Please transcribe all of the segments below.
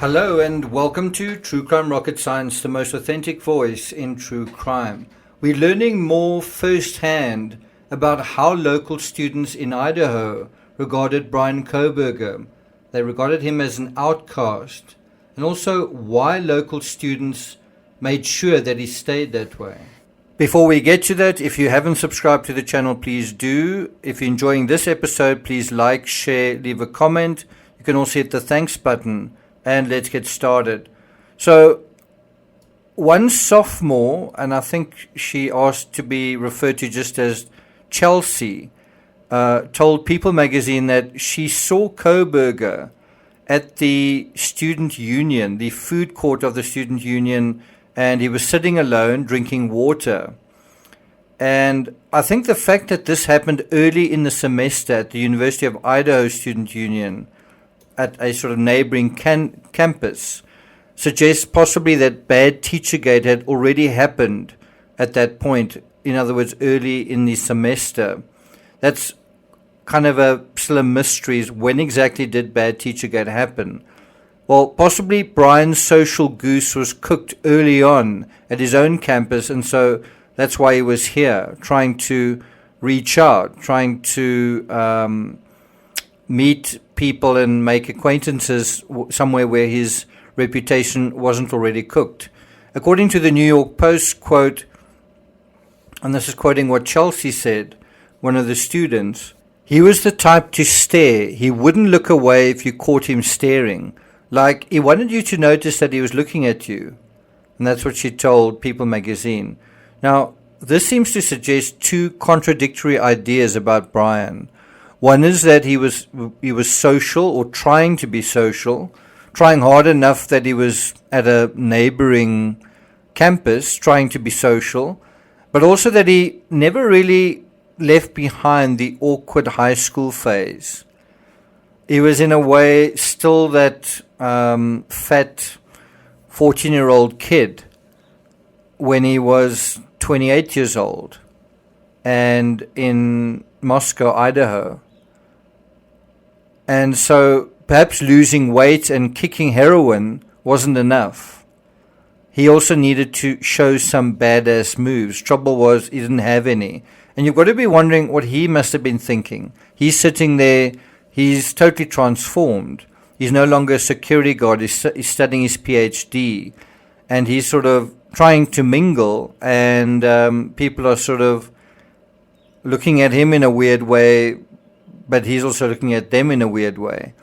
Hello and welcome to True Crime Rocket Science, the most authentic voice in true crime. We're learning more firsthand about how local students in Idaho regarded Brian Koberger. They regarded him as an outcast, and also why local students made sure that he stayed that way. Before we get to that, if you haven't subscribed to the channel, please do. If you're enjoying this episode, please like, share, leave a comment. You can also hit the thanks button. And let's get started. So, one sophomore, and I think she asked to be referred to just as Chelsea, told People magazine that she saw Koberger at the student union, the food court of the student union, and he was sitting alone drinking water. And I think the fact that this happened early in the semester at the University of Idaho Student Union, at a sort of neighboring campus, suggests possibly that bad Teachergate had already happened at that point, in other words, early in the semester. That's kind of still a mystery. When exactly did bad Teachergate happen? Well, possibly Brian's social goose was cooked early on at his own campus, and so that's why he was here, trying to reach out, trying to meet people and make acquaintances somewhere where his reputation wasn't already cooked. According to the New York Post, quote, and this is quoting what Chelsea said, one of the students, "He was the type to stare. He wouldn't look away if you caught him staring. Like, he wanted you to notice that he was looking at you." And that's what she told People magazine. Now, this seems to suggest two contradictory ideas about Brian. One is that he was social, or trying to be social, trying hard enough that he was at a neighboring campus trying to be social, but also that he never really left behind the awkward high school phase. He was in a way still that fat 14-year-old kid when he was 28 years old and in Moscow, Idaho. And so perhaps losing weight and kicking heroin wasn't enough. He also needed to show some badass moves. Trouble was he didn't have any. And you've got to be wondering what he must have been thinking. He's sitting there, he's totally transformed. He's no longer a security guard, he's studying his PhD. And he's sort of trying to mingle, and people are sort of looking at him in a weird way, but he's also looking at them in a weird way.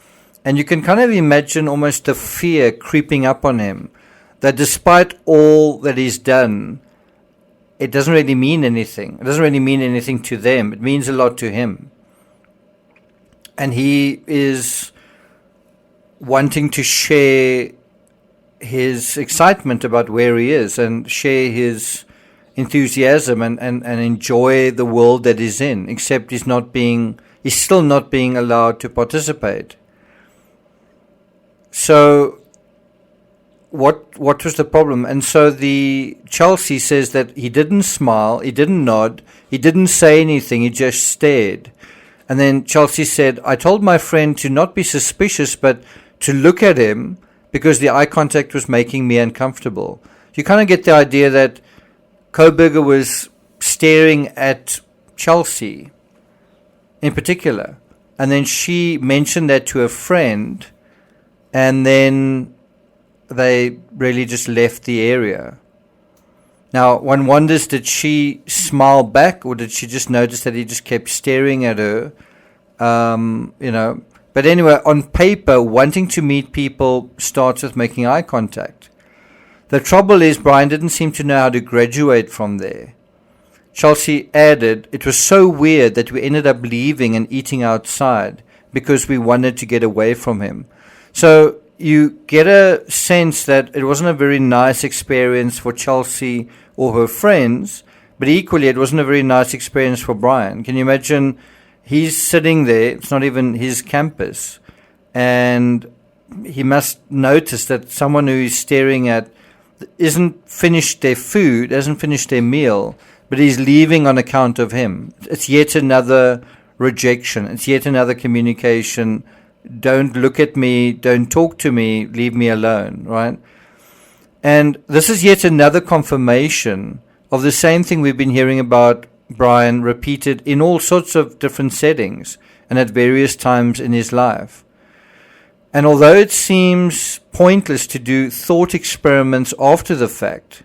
And you can kind of imagine almost the fear creeping up on him, that despite all that he's done, it doesn't really mean anything. It doesn't really mean anything to them. It means a lot to him. And he is wanting to share his excitement about where he is and share his enthusiasm and enjoy the world that he's in, except he's still not being allowed to participate. So what was the problem? And so the Chelsea says that he didn't smile, he didn't nod, he didn't say anything, he just stared. And then Chelsea said, "I told my friend to not be suspicious, but to look at him because the eye contact was making me uncomfortable." You kind of get the idea that Koberger was staring at Chelsea in particular, and then she mentioned that to a friend, and then they really just left the area. Now, one wonders, did she smile back, or did she just notice that he just kept staring at her? But anyway, on paper, wanting to meet people starts with making eye contact. The trouble is, Brian didn't seem to know how to graduate from there. Chelsea added, "It was so weird that we ended up leaving and eating outside because we wanted to get away from him." So you get a sense that it wasn't a very nice experience for Chelsea or her friends, but equally it wasn't a very nice experience for Brian. Can you imagine? He's sitting there, it's not even his campus, and he must notice that someone who he's staring at isn't finished their food, hasn't finished their meal, but he's leaving on account of him. It's yet another rejection. It's yet another communication don't look at me, don't talk to me, leave me alone, right? And this is yet another confirmation of the same thing we've been hearing about Brian repeated in all sorts of different settings and at various times in his life. And although it seems pointless to do thought experiments after the fact,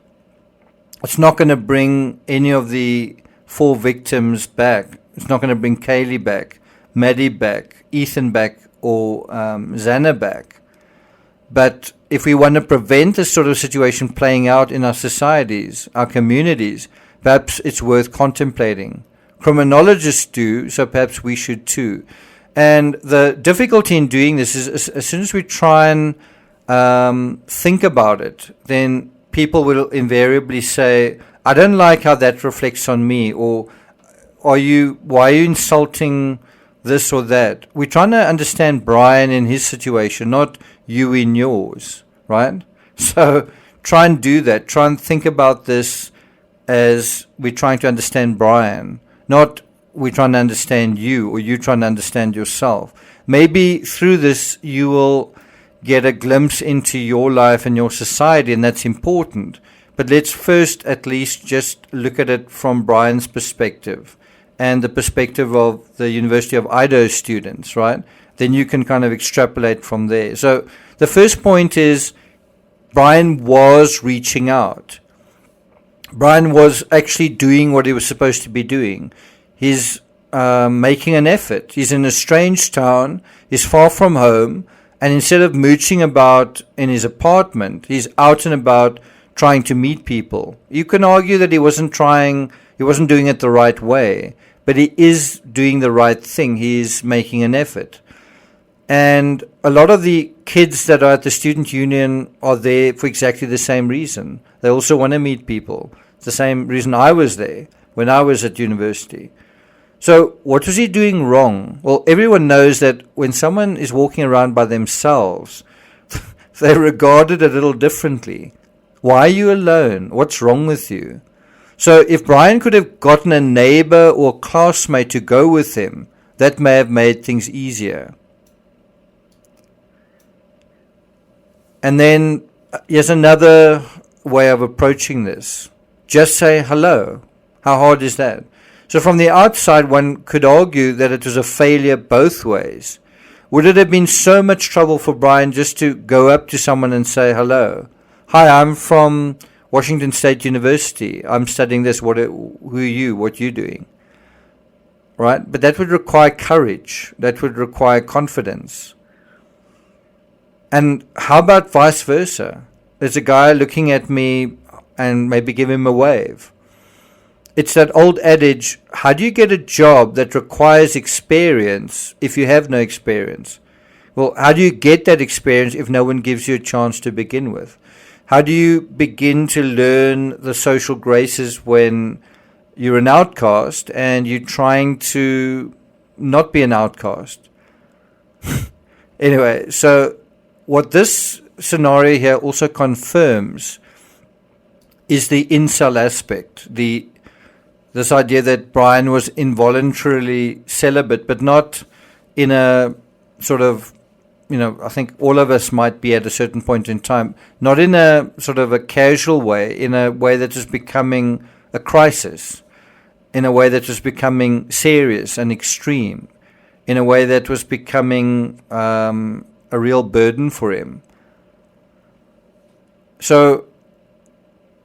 it's not going to bring any of the 4 victims back. It's not going to bring Kaylee back, Maddie back, Ethan back, or Xana back. But if we want to prevent this sort of situation playing out in our societies, our communities, perhaps it's worth contemplating. Criminologists do, so perhaps we should too. And the difficulty in doing this is as soon as we try and think about it, then people will invariably say, I don't like how that reflects on me, or why are you insulting this or that? We're trying to understand Brian in his situation, not you in yours, right? So try and do that. Try and think about this as we're trying to understand Brian, not we're trying to understand you or you trying to understand yourself. Maybe through this you will get a glimpse into your life and your society, and that's important. But let's first at least just look at it from Brian's perspective and the perspective of the University of Idaho students, right? Then you can kind of extrapolate from there. So the first point is Brian was reaching out. Brian was actually doing what he was supposed to be doing. He's making an effort. He's in a strange town. He's far from home. And instead of mooching about in his apartment, he's out and about trying to meet people. You can argue that he wasn't doing it the right way, but he is doing the right thing. He is making an effort. And a lot of the kids that are at the student union are there for exactly the same reason. They also want to meet people. It's the same reason I was there when I was at university. So what was he doing wrong? Well, everyone knows that when someone is walking around by themselves, they're regarded a little differently. Why are you alone? What's wrong with you? So if Brian could have gotten a neighbor or classmate to go with him, that may have made things easier. And then here's another way of approaching this. Just say hello. How hard is that? So from the outside, one could argue that it was a failure both ways. Would it have been so much trouble for Brian just to go up to someone and say hello? Hi, I'm from Washington State University. I'm studying this. Who are you? What are you doing? Right? But that would require courage. That would require confidence. And how about vice versa? There's a guy looking at me and maybe give him a wave. It's that old adage, how do you get a job that requires experience if you have no experience? Well, how do you get that experience if no one gives you a chance to begin with? How do you begin to learn the social graces when you're an outcast and you're trying to not be an outcast? Anyway, so what this scenario here also confirms is the INCEL aspect, this idea that Brian was involuntarily celibate, but not in a sort of, I think all of us might be at a certain point in time, not in a sort of a casual way, in a way that is becoming a crisis, in a way that was becoming serious and extreme, in a way that was becoming a real burden for him. So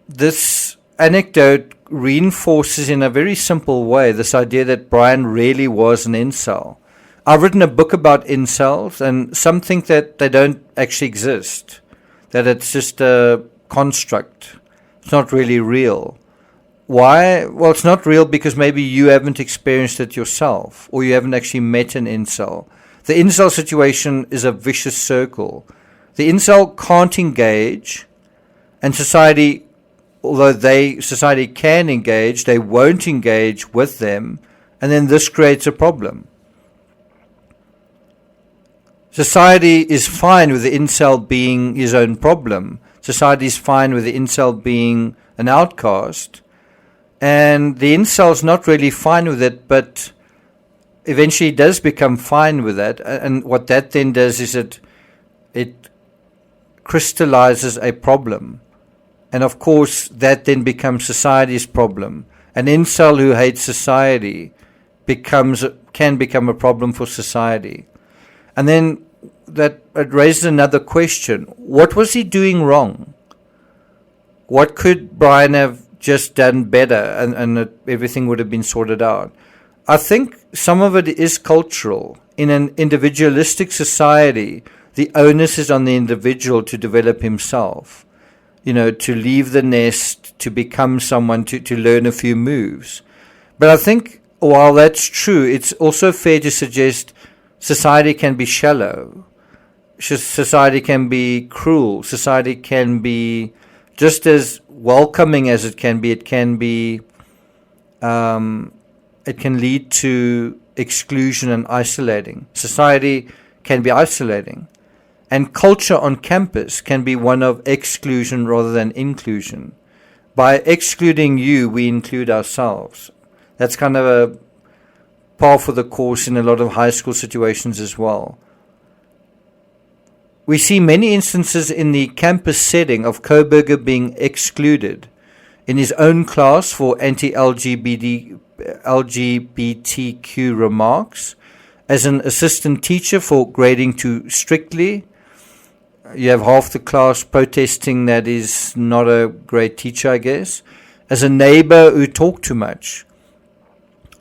this anecdote reinforces in a very simple way this idea that Brian really was an incel. I've written a book about incels, and some think that they don't actually exist, that it's just a construct. It's not really real. Why? Well, it's not real because maybe you haven't experienced it yourself, or you haven't actually met an incel. The incel situation is a vicious circle. The incel can't engage, and society can engage, they won't engage with them, and then this creates a problem. Society is fine with the incel being his own problem. Society is fine with the incel being an outcast, and the incel's not really fine with it, but eventually does become fine with that. And what that then does is it crystallizes a problem. And of course, that then becomes society's problem. An incel who hates society can become a problem for society. And then it raises another question. What was he doing wrong? What could Brian have just done better and everything would have been sorted out? I think some of it is cultural. In an individualistic society, the onus is on the individual to develop himself, to leave the nest, to become someone, to learn a few moves. But I think while that's true, it's also fair to suggest society can be shallow. Society can be cruel. Society can be just as welcoming as it can be. It can lead to exclusion and isolating. Society can be isolating. And culture on campus can be one of exclusion rather than inclusion. By excluding you, we include ourselves. That's kind of a par for the course in a lot of high school situations as well. We see many instances in the campus setting of Koberger being excluded in his own class for anti-LGBTQ remarks, as an assistant teacher for grading too strictly. You have half the class protesting that he's not a great teacher, I guess. As a neighbor who talked too much.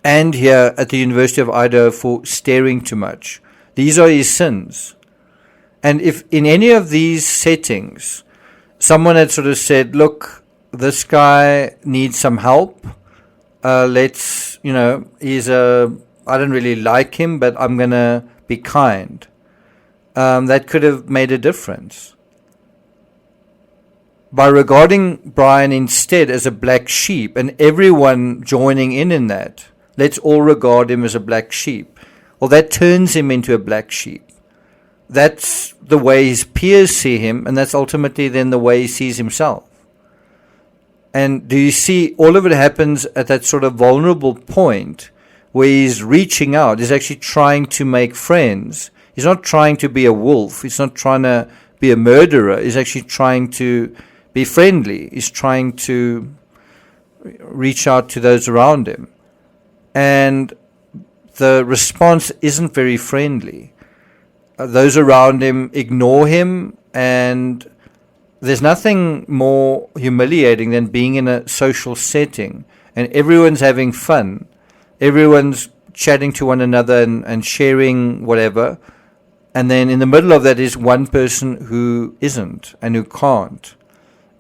And here at the University of Idaho for staring too much. These are his sins. And if in any of these settings, someone had sort of said, look, this guy needs some help. I don't really like him, but I'm going to be kind. That could have made a difference. By regarding Brian instead as a black sheep, and everyone joining in that, let's all regard him as a black sheep. Well, that turns him into a black sheep. That's the way his peers see him, and that's ultimately then the way he sees himself. And do you see all of it happens at that sort of vulnerable point where he's reaching out, he's actually trying to make friends. He's not trying to be a wolf. He's not trying to be a murderer. He's actually trying to be friendly. He's trying to reach out to those around him. And the response isn't very friendly. Those around him ignore him, and there's nothing more humiliating than being in a social setting and everyone's having fun. Everyone's chatting to one another and sharing whatever. And then in the middle of that is one person who isn't and who can't.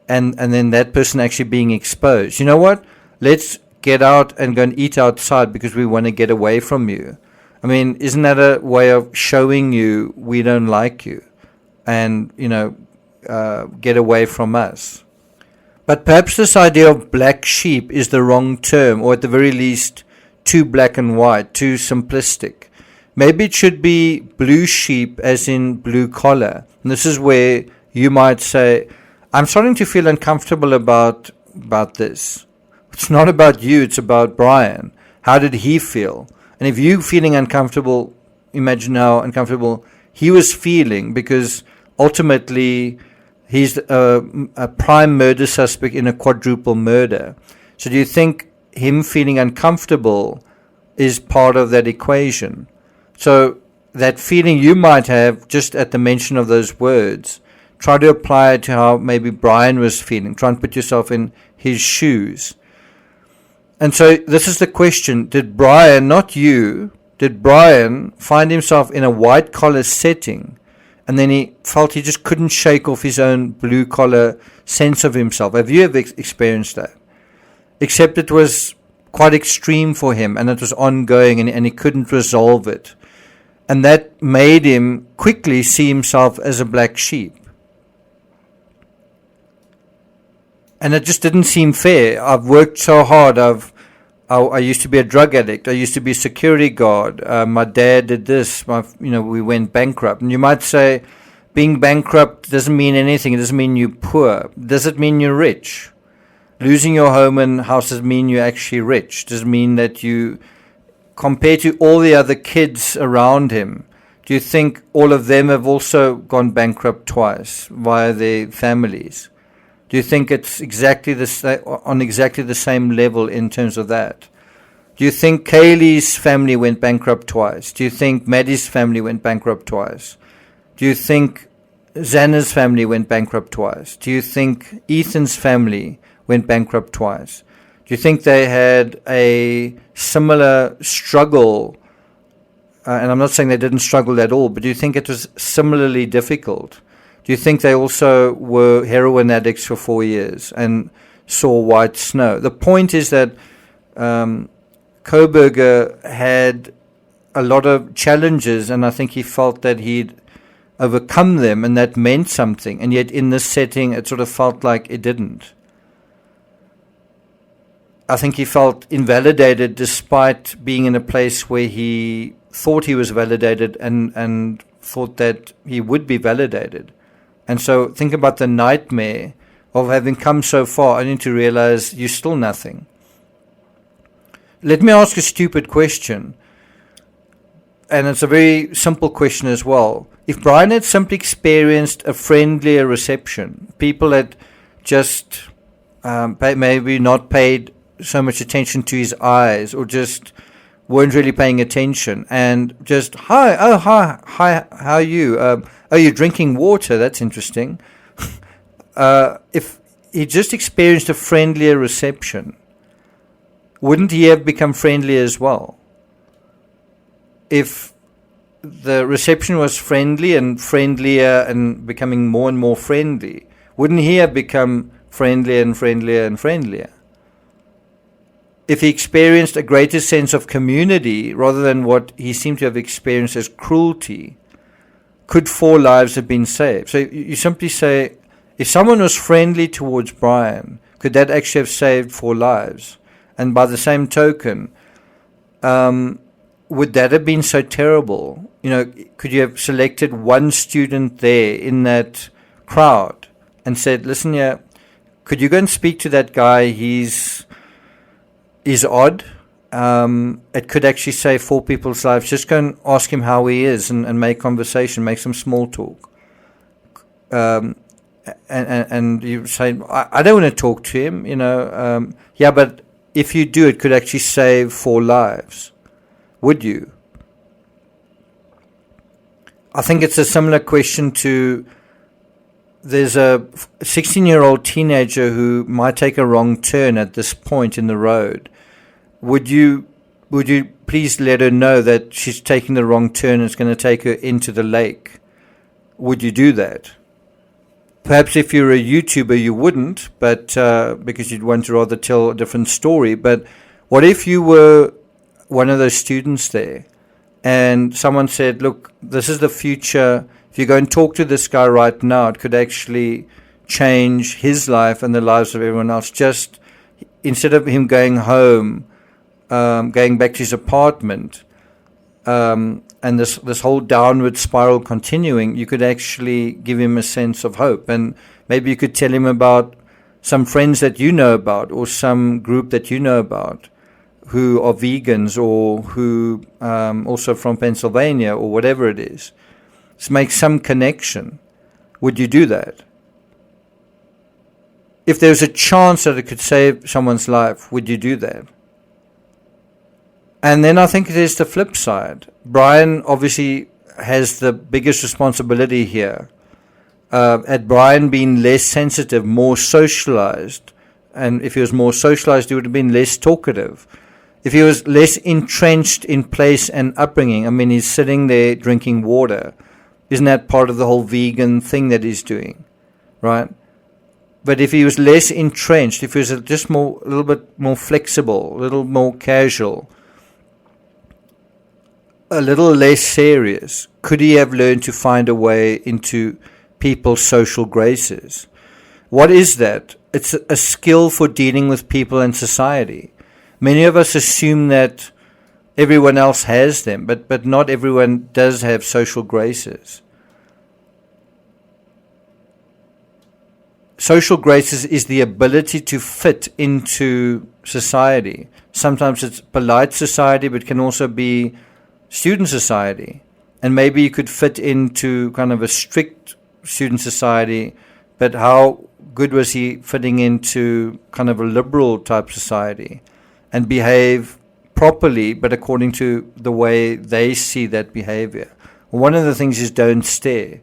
And then that person actually being exposed. You know what? Let's get out and go and eat outside because we want to get away from you. I mean, isn't that a way of showing you we don't like you and, get away from us? But perhaps this idea of black sheep is the wrong term, or at the very least, too black and white, too simplistic. Maybe it should be blue sheep as in blue collar. And this is where you might say, I'm starting to feel uncomfortable about this. It's not about you, it's about Brian. How did he feel? And if you're feeling uncomfortable, imagine how uncomfortable he was feeling, because ultimately he's a prime murder suspect in a quadruple murder. So do you think him feeling uncomfortable is part of that equation? So that feeling you might have just at the mention of those words, try to apply it to how maybe Brian was feeling. Try and put yourself in his shoes. And so this is the question. Did Brian, not you, did Brian find himself in a white-collar setting, and then he felt he just couldn't shake off his own blue-collar sense of himself? Have you ever experienced that? Except it was quite extreme for him, and it was ongoing, and he couldn't resolve it. And that made him quickly see himself as a black sheep. And it just didn't seem fair. I've worked so hard. I used to be a drug addict. I used to be a security guard. My dad did this. We went bankrupt. And you might say, being bankrupt doesn't mean anything. It doesn't mean you're poor. Does it mean you're rich? Losing your home and house doesn't mean you're actually rich. Does it mean that you compared to all the other kids around him, do you think all of them have also gone bankrupt twice via their families? Do you think it's on exactly the same level in terms of that? Do you think Kaylee's family went bankrupt twice? Do you think Maddie's family went bankrupt twice? Do you think Xana's family went bankrupt twice? Do you think Ethan's family went bankrupt twice? Do you think they had a similar struggle? And I'm not saying they didn't struggle at all, but do you think it was similarly difficult? Do you think they also were heroin addicts for 4 years and saw white snow? The point is that Koberger had a lot of challenges, and I think he felt that he'd overcome them, and that meant something. And yet in this setting, it sort of felt like it didn't. I think he felt invalidated despite being in a place where he thought he was validated and thought that he would be validated. And so think about the nightmare of having come so far only to realize you're still nothing. Let me ask a stupid question. And it's a very simple question as well. If Brian had simply experienced a friendlier reception, people had just maybe not paid so much attention to his eyes, or just weren't really paying attention, and just, hi, how are you? Oh, you're drinking water, that's interesting. If he just experienced a friendlier reception, wouldn't he have become friendly as well? If the reception was friendly and friendlier and becoming more and more friendly, wouldn't he have become friendlier and friendlier and friendlier? If he experienced a greater sense of community rather than what he seemed to have experienced as cruelty, could 4 lives have been saved? So you simply say, if someone was friendly towards Brian, could that actually have saved 4 lives? And by the same token, would that have been so terrible? You know, could you have selected one student there in that crowd and said, listen here, could you go and speak to that guy? He's odd. It could actually save 4 people's lives. Just go and ask him how he is and make conversation, make some small talk. And you say, I don't want to talk to him, you know. Yeah, but if you do, it could actually save 4 lives. Would you? I think it's a similar question to, there's a 16-year-old teenager who might take a wrong turn at this point in the road. Would you please let her know that she's taking the wrong turn and it's going to take her into the lake? Would you do that? Perhaps if you're a YouTuber you wouldn't, but because you'd want to rather tell a different story. But what if you were one of those students there and someone said, look, this is the future. If you go and talk to this guy right now, it could actually change his life and the lives of everyone else. Just instead of him going home, going back to his apartment, and this whole downward spiral continuing, you could actually give him a sense of hope. And maybe you could tell him about some friends that you know about, or some group that you know about who are vegans, or who also from Pennsylvania, or whatever it is. Just make some connection. Would you do that? If there's a chance that it could save someone's life, would you do that? And then I think there's the flip side. Brian obviously has the biggest responsibility here. Had Brian been less sensitive, more socialized, and if he was more socialized, he would have been less talkative. If he was less entrenched in place and upbringing, I mean, he's sitting there drinking water. Isn't that part of the whole vegan thing that he's doing, right? But if he was less entrenched, if he was just a little bit more flexible, a little more casual, a little less serious, could he have learned to find a way into people's social graces? What is that? It's a skill for dealing with people and society. Many of us assume that everyone else has them, but not everyone does have social graces. social graces is the ability to fit into society. Sometimes it's polite society, but can also be student society. And maybe you could fit into kind of a strict student society, but how good was he fitting into kind of a liberal type society and behave properly, but according to the way they see that behavior? One of the things is don't stare.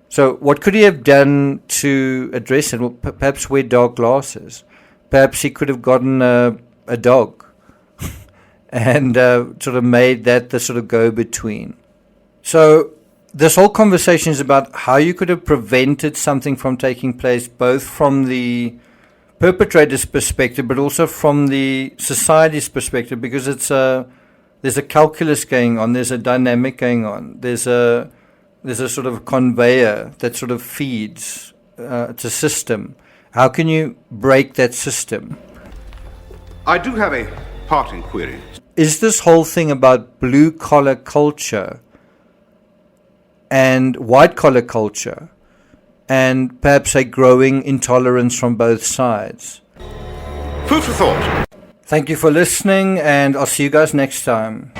So what could he have done to address it? Well, perhaps wear dark glasses. Perhaps he could have gotten a dog and sort of made that the sort of go-between. So this whole conversation is about how you could have prevented something from taking place, both from the perpetrator's perspective, but also from the society's perspective, because there's a calculus going on, there's a dynamic going on, there's a sort of conveyor that sort of feeds. It's a system. How can you break that system? I do have a parting query. Is this whole thing about blue-collar culture and white-collar culture, and perhaps a growing intolerance from both sides? Food for thought. Thank you for listening, and I'll see you guys next time.